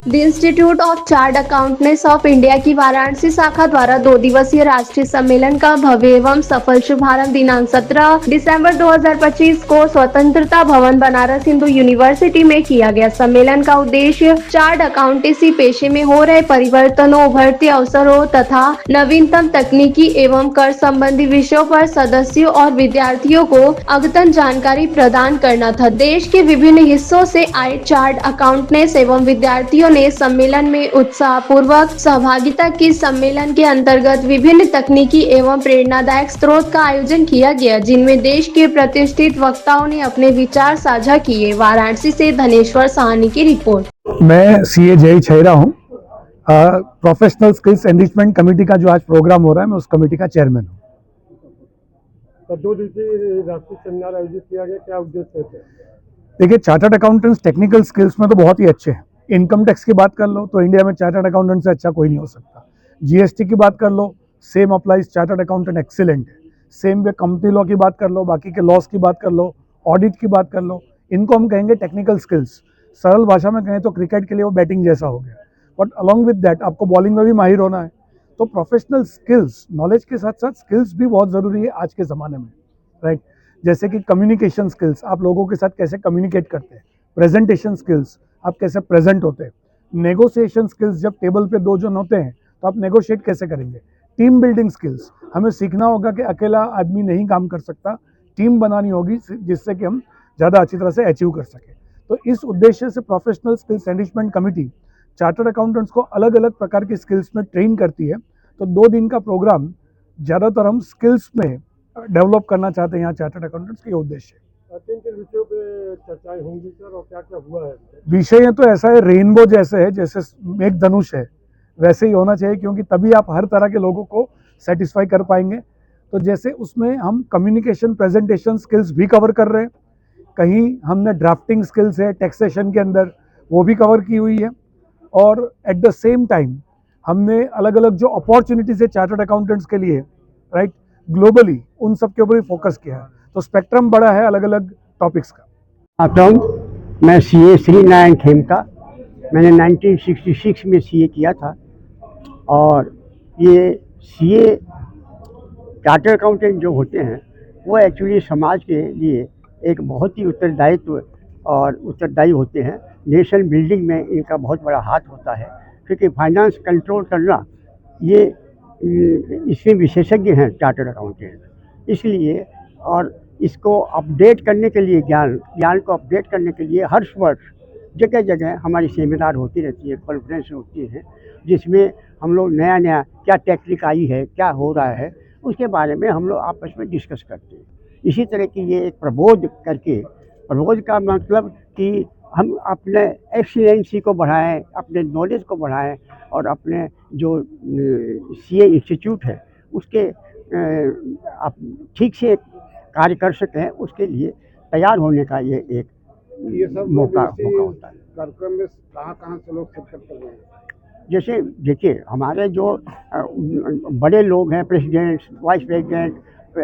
The institute of chart accountants of India की वाराणसी शाखा द्वारा 2 दिवसीय राष्ट्रीय सम्मेलन का भव्य एवं सफल शुभारंभ दिनांक 17 दिसंबर 2025 को स्वतंत्रता भवन बनारस हिंदू यूनिवर्सिटी में किया गया। सम्मेलन का उद्देश्य चार्ट अकाउंटेंसी पेशे में हो रहे परिवर्तनों, उभरते अवसरों तथा नवीनतम तकनीकी एवं कर संबंधी विषयों पर सदस्यों और विद्यार्थियों को अद्यतन जानकारी प्रदान करना था। देश के विभिन्न हिस्सों से आए चार्ट अकाउंटेंट्स एवं विद्यार्थियों ने सम्मेलन में उत्साह पूर्वक सहभागिता की। सम्मेलन के अंतर्गत विभिन्न तकनीकी एवं प्रेरणादायक स्रोत का आयोजन किया गया, जिनमें देश के प्रतिष्ठित वक्ताओं ने अपने विचार साझा किए। वाराणसी से धनेश्वर साहनी की रिपोर्ट। मैं सीए जय छैरा हूँ। प्रोफेशनल स्किल्स एनरिचमेंट कमेटी का जो आज प्रोग्राम हो रहा है, मैं उस कमेटी का चेयरमैन हूँ। तो 2 दिवसीय राष्ट्रीय सेमिनार आयोजित किया गया, क्या उद्देश्य है? देखिए, चार्टर्ड अकाउंटेंट्स टेक्निकल स्किल्स में तो बहुत ही अच्छे हैं। इनकम टैक्स की बात कर लो तो इंडिया में चार्टर्ड अकाउंटेंट से अच्छा कोई नहीं हो सकता। जीएसटी की बात कर लो, same applies, chartered accountant excellent है। सेम वे कंपनी लॉ की बात कर लो, बाकी के लॉस की बात कर लो, ऑडिट की बात कर लो, इनको हम कहेंगे टेक्निकल स्किल्स। सरल भाषा में कहें तो क्रिकेट के लिए वो बैटिंग जैसा हो गया। बट अलॉन्ग विद दैट आपको बॉलिंग में भी माहिर होना है। तो प्रोफेशनल स्किल्स, नॉलेज के साथ साथ स्किल्स भी बहुत ज़रूरी है आज के ज़माने में, राइट। जैसे कि कम्युनिकेशन स्किल्स, आप लोगों के साथ कैसे कम्युनिकेट करते हैं। प्रेजेंटेशन स्किल्स, आप कैसे प्रेजेंट होते हैं। नेगोशिएशन स्किल्स, जब टेबल पे 2 जन होते हैं तो आप नेगोशिएट कैसे करेंगे। टीम बिल्डिंग स्किल्स, हमें सीखना होगा कि अकेला आदमी नहीं काम कर सकता, टीम बनानी होगी जिससे कि हम ज़्यादा अच्छी तरह से अचीव कर सकें। तो इस उद्देश्य से professional skills enrichment committee chartered accountants को अलग अलग प्रकार की स्किल्स में ट्रेन करती है। तो 2 दिन का प्रोग्राम ज़्यादातर हम स्किल्स में डेवलप करना चाहते हैं यहाँ चार्टर्ड अकाउंटेंट्स के उद्देश्य। किन विषयों पे चर्चाएं होंगी सर, और क्या क्या हुआ है? विषय तो ऐसा है, रेनबो जैसे है, जैसे मेघ धनुष है वैसे ही होना चाहिए, क्योंकि तभी आप हर तरह के लोगों को सेटिस्फाई कर पाएंगे। तो जैसे उसमें हम कम्युनिकेशन, प्रेजेंटेशन स्किल्स भी कवर कर रहे हैं। कहीं हमने ड्राफ्टिंग स्किल्स है टैक्सेशन के अंदर, वो भी कवर की हुई है। और एट द सेम टाइम हमने अलग अलग जो अपॉर्चुनिटीज़ है चार्टर्ड अकाउंटेंट्स के लिए, राइट, ग्लोबली, उन सब के ऊपर भी फोकस किया है। तो स्पेक्ट्रम बड़ा है अलग अलग टॉपिक्स का। आता हूँ, मैं सीए श्री नारायण खेमका। मैंने 1966 में सीए किया था। और ये सीए चार्टर्ड अकाउंटेंट जो होते हैं वो एक्चुअली समाज के लिए एक बहुत ही उत्तरदायी होते हैं। नेशन बिल्डिंग में इनका बहुत बड़ा हाथ होता है, क्योंकि फाइनेंस कंट्रोल करना ये इसमें विशेषज्ञ हैं चार्टर्ड अकाउंटेंट। इसलिए और इसको अपडेट करने के लिए, ज्ञान को अपडेट करने के लिए हर वर्ष जगह जगह हमारी सेमिनार होती रहती है, कॉन्फ्रेंस होती है, जिसमें हम लोग नया क्या टेक्निक आई है, क्या हो रहा है, उसके बारे में हम लोग आपस में डिस्कस करते हैं। इसी तरह की ये एक प्रबोध करके, प्रबोध का मतलब कि हम अपने एक्सीलेंसी को बढ़ाएं, अपने नॉलेज को बढ़ाएं, और अपने जो सीए इंस्टीट्यूट है उसके आप ठीक से कार्य कर सकें, उसके लिए तैयार होने का ये एक मौका होता है। कार्यक्रम में कहाँ से लोग शिरकत कर रहे हैं? जैसे देखिए, हमारे जो बड़े लोग हैं, प्रेसिडेंट्स, वाइस प्रेसिडेंट,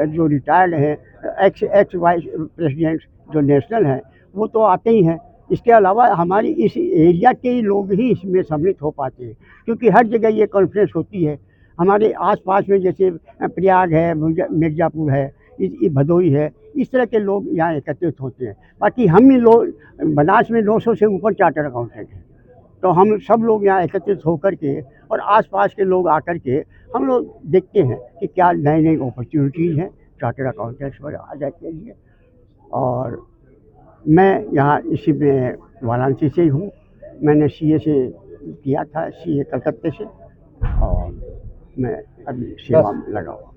जो रिटायर्ड हैं, एक्स वाइस प्रेसिडेंट जो नेशनल हैं, वो तो आते ही हैं। इसके अलावा हमारी इस एरिया के ही लोग ही इसमें सम्मिलित हो पाते हैं, क्योंकि हर जगह ये कॉन्फ्रेंस होती है। हमारे आसपास में जैसे प्रयाग है, मिर्ज़ापुर है, भदोही है, इस तरह के लोग यहाँ एकत्रित होते हैं। बाकी हम ही लोग बनारस में 900 से ऊपर चार्टर्ड अकाउंटेंट हैं। तो हम सब लोग यहाँ एकत्रित होकर के और आसपास के लोग आकर के हम लोग देखते हैं कि क्या नई नई अपॉर्चुनिटीज़ हैं चार्टर्ड अकाउंटेंट्स पर आ जाने के लिए। और मैं यहाँ इसी में वाराणसी से ही हूँ। मैंने सीए से किया था, सीए कलकत्ते से, और मैं अभी सेवा में लगा हुआ।